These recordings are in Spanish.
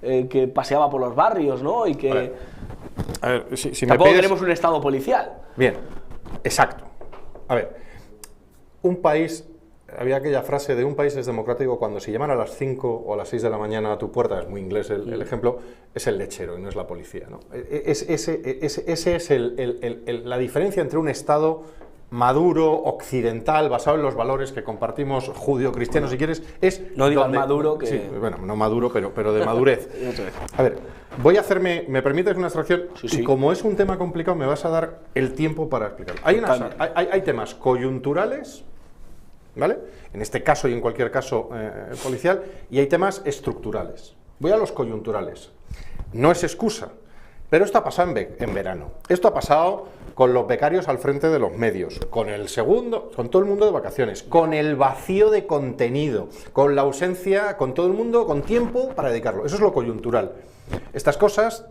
que paseaba por los barrios, ¿no? Y que a ver, si tampoco queremos un Estado policial. Bien, exacto. A ver, un país, había aquella frase de un país es democrático cuando si llaman a las 5 o a las 6 de la mañana a tu puerta, es muy inglés el ejemplo, es el lechero y no es la policía, ¿no? Ese es la diferencia entre un Estado maduro, occidental, basado en los valores que compartimos judío-cristianos, si quieres, es... No digas maduro, que... Sí, bueno, no maduro, pero de madurez. A ver, voy a hacerme, ¿me permites una abstracción? Sí. Y como es un tema complicado, me vas a dar el tiempo para explicarlo. Hay temas coyunturales, ¿vale? En este caso y en cualquier caso policial, y hay temas estructurales. Voy a los coyunturales. No es excusa, pero esto ha pasado en verano. Esto ha pasado con los becarios al frente de los medios, con todo el mundo de vacaciones, con el vacío de contenido, con la ausencia, con todo el mundo, con tiempo para dedicarlo. Eso es lo coyuntural. Estas cosas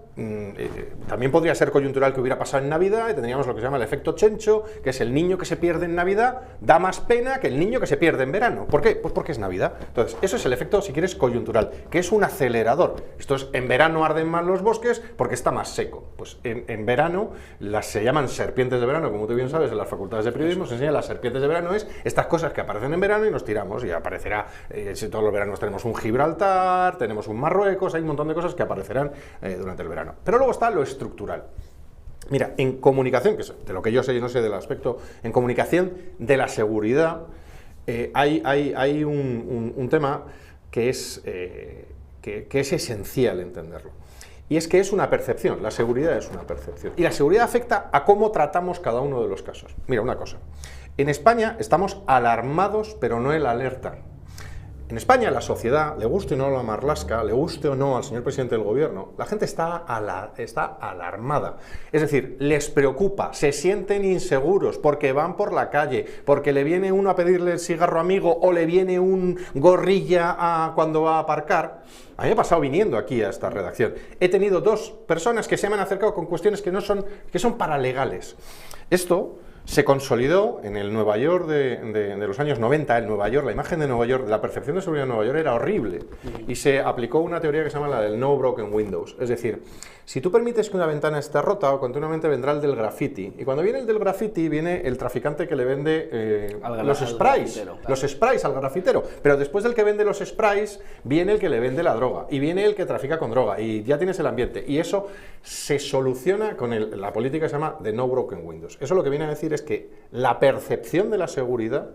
también podría ser coyuntural que hubiera pasado en Navidad y tendríamos lo que se llama el efecto Chencho, que es el niño que se pierde en Navidad, da más pena que el niño que se pierde en verano. ¿Por qué? Pues porque es Navidad. Entonces, eso es el efecto, si quieres, coyuntural, que es un acelerador. Esto es, en verano arden más los bosques porque está más seco. Pues en verano, se llaman serpientes de verano, como tú bien sabes, en las facultades de periodismo se enseña las serpientes de verano, es estas cosas que aparecen en verano y nos tiramos, y aparecerá, si todos los veranos tenemos un Gibraltar, tenemos un Marruecos, hay un montón de cosas que aparecerán durante el verano. Pero luego está lo estructural. Mira, en comunicación, que es de lo que yo sé y no sé del aspecto, en comunicación de la seguridad, hay un tema que es esencial entenderlo. Y es que es una percepción, la seguridad es una percepción. Y la seguridad afecta a cómo tratamos cada uno de los casos. Mira, una cosa. En España estamos alarmados, pero no el alerta. En España, la sociedad, le guste o no a la Marlaska, le guste o no al señor presidente del gobierno, la gente está alarmada. Es decir, les preocupa, se sienten inseguros porque van por la calle, porque le viene uno a pedirle el cigarro amigo o le viene un gorrilla cuando va a aparcar. A mí me ha pasado viniendo aquí a esta redacción. He tenido dos personas que se me han acercado con cuestiones que son paralegales. Esto se consolidó en el Nueva York de los años 90, el Nueva York, la imagen de Nueva York, la percepción de seguridad de Nueva York era horrible. Y se aplicó una teoría que se llama la del no broken windows. Es decir, si tú permites que una ventana esté rota, continuamente vendrá el del graffiti. Y cuando viene el del graffiti, viene el traficante que le vende los sprays al grafitero. Pero después del que vende los sprays, viene el que le vende la droga. Y viene el que trafica con droga. Y ya tienes el ambiente. Y eso se soluciona con la política que se llama de no broken windows. Eso lo que viene a decir es que la percepción de la seguridad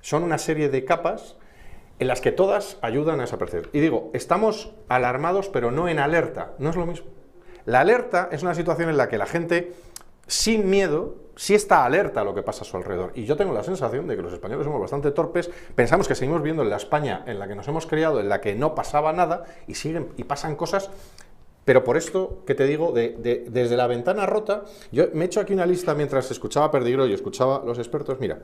son una serie de capas en las que todas ayudan a esa percepción. Y digo, estamos alarmados, pero no en alerta. No es lo mismo. La alerta es una situación en la que la gente, sin miedo, sí está alerta a lo que pasa a su alrededor. Y yo tengo la sensación de que los españoles somos bastante torpes, pensamos que seguimos viendo en la España en la que nos hemos criado, en la que no pasaba nada, y pasan cosas. Pero por esto que te digo, desde la ventana rota, yo me he hecho aquí una lista mientras escuchaba Perdigro y escuchaba a los expertos. Mira,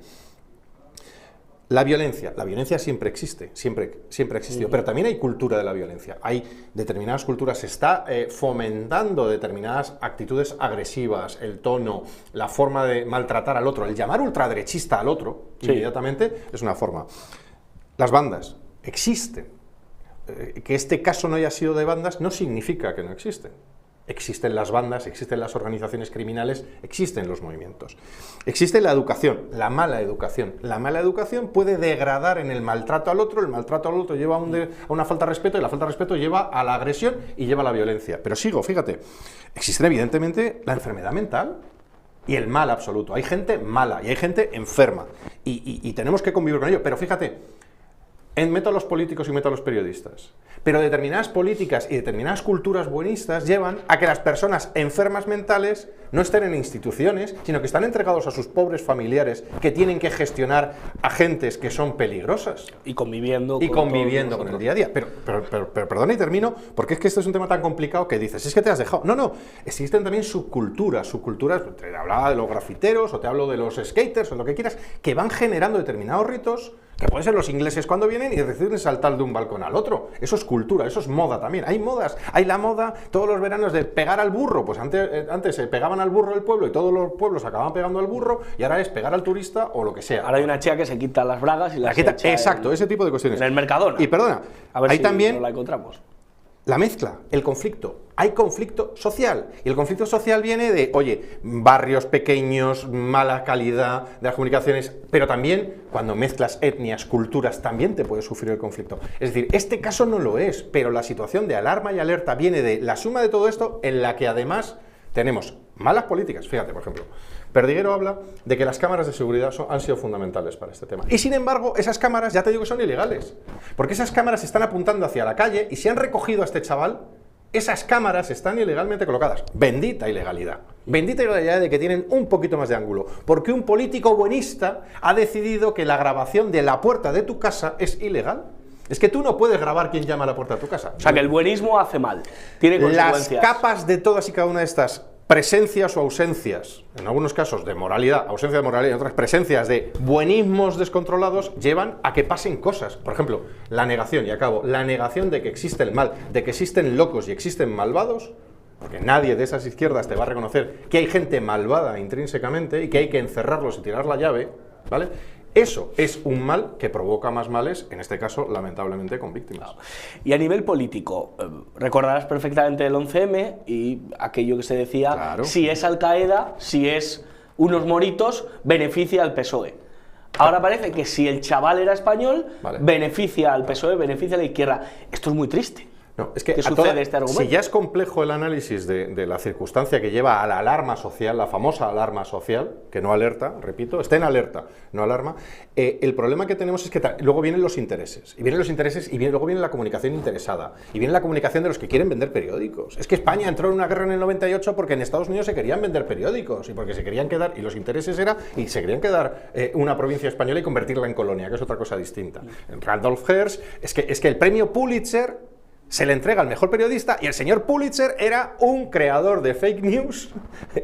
la violencia siempre existe, siempre ha existido, pero también hay cultura de la violencia. Hay determinadas culturas, se está fomentando determinadas actitudes agresivas, el tono, la forma de maltratar al otro, el llamar ultraderechista al otro, inmediatamente, es una forma. Las bandas existen. Que este caso no haya sido de bandas no significa que no existen. Existen las bandas, existen las organizaciones criminales, existen los movimientos. Existe la educación, la mala educación. La mala educación puede degradar en el maltrato al otro, el maltrato al otro lleva a una falta de respeto y la falta de respeto lleva a la agresión y lleva a la violencia. Pero sigo, fíjate, existe evidentemente la enfermedad mental y el mal absoluto. Hay gente mala y hay gente enferma y tenemos que convivir con ello, pero fíjate, meto a los políticos y meto a los periodistas. Pero determinadas políticas y determinadas culturas buenistas llevan a que las personas enfermas mentales no estén en instituciones, sino que están entregados a sus pobres familiares que tienen que gestionar agentes que son peligrosas. Y conviviendo con el día a día. Pero perdona y termino, porque es que este es un tema tan complicado que dices, es que te has dejado. No, existen también subculturas, te hablaba de los grafiteros o te hablo de los skaters o lo que quieras, que van generando determinados ritos, que pueden ser los ingleses cuando vienen y deciden saltar de un balcón al otro. Eso es cultura, eso es moda también. Hay modas, hay la moda todos los veranos de pegar al burro. Pues antes se pegaban al burro del pueblo y todos los pueblos acababan pegando al burro, y ahora es pegar al turista o lo que sea. Ahora hay una chica que se quita las bragas y las quita. Echa exacto, ese tipo de cuestiones. En el Mercadona. Y perdona, a ver hay si también no la encontramos. la mezcla, el conflicto. Hay conflicto social, y el conflicto social viene de, oye, barrios pequeños, mala calidad de las comunicaciones, pero también cuando mezclas etnias, culturas, también te puede sufrir el conflicto. Es decir, este caso no lo es, pero la situación de alarma y alerta viene de la suma de todo esto, en la que además tenemos malas políticas. Fíjate, por ejemplo, Perdiguero habla de que las cámaras de seguridad han sido fundamentales para este tema. Y sin embargo, esas cámaras, ya te digo que son ilegales, porque esas cámaras están apuntando hacia la calle y si han recogido a este chaval, esas cámaras están ilegalmente colocadas. Bendita ilegalidad. Bendita ilegalidad de que tienen un poquito más de ángulo. Porque un político buenista ha decidido que la grabación de la puerta de tu casa es ilegal. Es que tú no puedes grabar quién llama a la puerta de tu casa. O sea, que el buenismo hace mal. Tiene consecuencias. Las capas de todas y cada una de estas presencias o ausencias, en algunos casos de moralidad, ausencia de moralidad, en otras presencias de buenismos descontrolados, llevan a que pasen cosas. Por ejemplo, la negación, y acabo, la negación de que existe el mal, de que existen locos y existen malvados, porque nadie de esas izquierdas te va a reconocer que hay gente malvada intrínsecamente y que hay que encerrarlos y tirar la llave, ¿vale? Eso es un mal que provoca más males, en este caso, lamentablemente, con víctimas. Y a nivel político, recordarás perfectamente el 11M y aquello que se decía, claro, si es Al-Qaeda, si es unos moritos, beneficia al PSOE. Ahora parece que si el chaval era español, vale, beneficia al PSOE, beneficia a la izquierda. Esto es muy triste. No, es que ¿Qué sucede este argumento? Si ya es complejo el análisis de la circunstancia que lleva a la alarma social, la famosa alarma social, que no alerta, repito, está en alerta, no alarma, el problema que tenemos es que luego vienen los intereses, y vienen los intereses, y luego viene la comunicación interesada, y viene la comunicación de los que quieren vender periódicos. Es que España entró en una guerra en el 98 porque en Estados Unidos se querían vender periódicos, y porque se querían quedar, y los intereses era, y se querían quedar una provincia española y convertirla en colonia, que es otra cosa distinta. En Randolph Hearst, es que el premio Pulitzer se le entrega al mejor periodista y el señor Pulitzer era un creador de fake news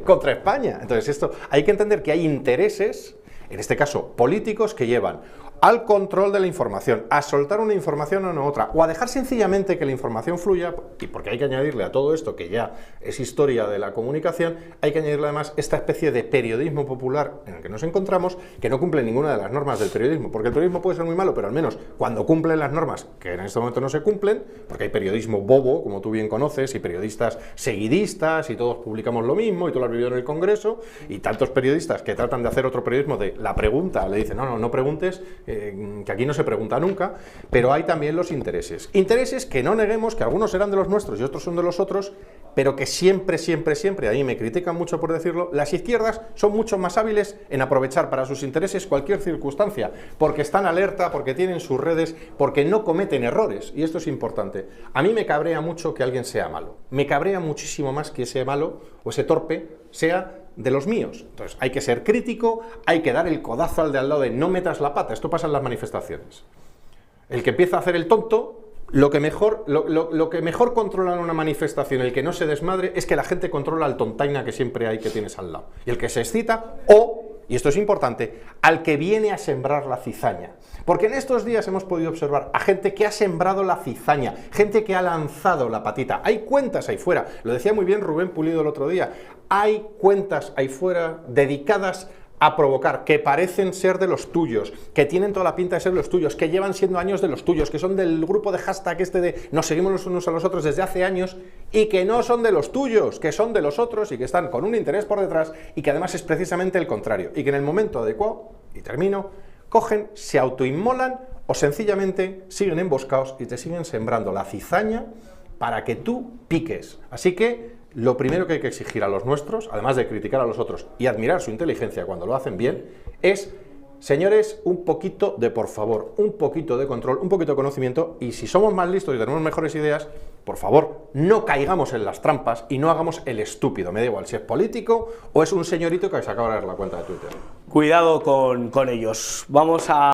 contra España. Entonces esto hay que entender que hay intereses, en este caso políticos, que llevan al control de la información, a soltar una información o no otra, o a dejar sencillamente que la información fluya, y porque hay que añadirle a todo esto, que ya es historia de la comunicación, hay que añadirle además esta especie de periodismo popular en el que nos encontramos, que no cumple ninguna de las normas del periodismo, porque el periodismo puede ser muy malo, pero al menos cuando cumplen las normas, que en este momento no se cumplen, porque hay periodismo bobo, como tú bien conoces, y periodistas seguidistas, y todos publicamos lo mismo, y tú lo has vivido en el Congreso, y tantos periodistas que tratan de hacer otro periodismo de la pregunta, le dicen, no preguntes, que aquí no se pregunta nunca, pero hay también los intereses. Intereses que no neguemos, que algunos serán de los nuestros y otros son de los otros, pero que siempre, ahí me critican mucho por decirlo, las izquierdas son mucho más hábiles en aprovechar para sus intereses cualquier circunstancia, porque están alerta, porque tienen sus redes, porque no cometen errores, y esto es importante. A mí me cabrea mucho que alguien sea malo, me cabrea muchísimo más que ese malo o ese torpe sea de los míos. Entonces hay que ser crítico, hay que dar el codazo al de al lado de no metas la pata. Esto pasa en las manifestaciones. El que empieza a hacer el tonto, lo que mejor controla en una manifestación, el que no se desmadre, es que la gente controla al tontaina que siempre hay que tienes al lado. Y el que se excita, y esto es importante, al que viene a sembrar la cizaña. Porque en estos días hemos podido observar a gente que ha sembrado la cizaña, gente que ha lanzado la patita. Hay cuentas ahí fuera, lo decía muy bien Rubén Pulido el otro día, hay cuentas ahí fuera dedicadas a provocar, que parecen ser de los tuyos, que tienen toda la pinta de ser los tuyos, que llevan siendo años de los tuyos, que son del grupo de hashtag este de nos seguimos los unos a los otros desde hace años, y que no son de los tuyos, que son de los otros y que están con un interés por detrás y que además es precisamente el contrario, y que en el momento adecuado, y termino, cogen, se autoinmolan o sencillamente siguen emboscados y te siguen sembrando la cizaña para que tú piques. Así que lo primero que hay que exigir a los nuestros, además de criticar a los otros y admirar su inteligencia cuando lo hacen bien, es, señores, un poquito de, por favor, un poquito de control, un poquito de conocimiento, y si somos más listos y tenemos mejores ideas, por favor, no caigamos en las trampas y no hagamos el estúpido. Me da igual si es político o es un señorito que se acaba de dar la cuenta de Twitter. Cuidado con ellos. Vamos a